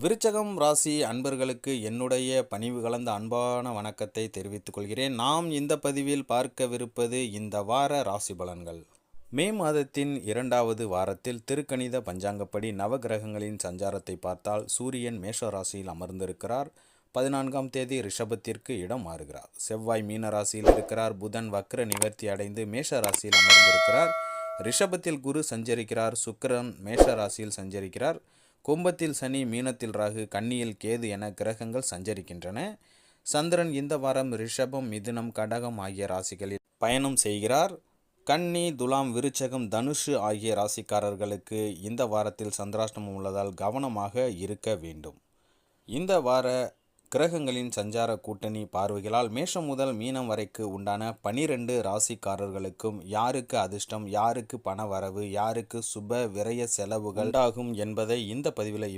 விருச்சகம் ராசி அன்பர்களுக்கு என்னுடைய பணிவு கலந்த அன்பான வணக்கத்தை தெரிவித்துக் கொள்கிறேன். நாம் இந்த பதிவில் பார்க்கவிருப்பது இந்த வார ராசி பலன்கள். மே மாதத்தின் 2வது வாரத்தில் திருக்கணித பஞ்சாங்கப்படி நவகிரகங்களின் சஞ்சாரத்தை பார்த்தால் சூரியன் மேஷ ராசியில் அமர்ந்திருக்கிறார். 14ஆம் தேதி ரிஷபத்திற்கு இடம் மாறுகிறார். செவ்வாய் மீன ராசியில் இருக்கிறார். புதன் வக்ர நிவர்த்தி அடைந்து மேஷ ராசியில் அமர்ந்திருக்கிறார். ரிஷபத்தில் குரு சஞ்சரிக்கிறார். சுக்கிரன் மேஷ ராசியில் சஞ்சரிக்கிறார். கும்பத்தில் சனி, மீனத்தில் ராகு, கன்னியில் கேது என கிரகங்கள் சஞ்சரிக்கின்றன. சந்திரன் இந்த வாரம் ரிஷபம், மிதுனம், கடகம் ஆகிய ராசிகளில் பயணம் செய்கிறார். கன்னி, துலாம், விருச்சகம், தனுஷு ஆகிய ராசிக்காரர்களுக்கு இந்த வாரத்தில் சந்திராஷ்டமம் உள்ளதால் கவனமாக இருக்க வேண்டும். இந்த வார கிரகங்களின் சஞ்சார கூட்டணி பார்வைகளால் மேஷம் முதல் மீனம் வரைக்கு உண்டான 12 ராசிக்காரர்களுக்கும் யாருக்கு அதிர்ஷ்டம், யாருக்கு பண வரவு, யாருக்கு சுப விரய செலவுகள் உண்டாகும் என்பதை இந்த பதிவில்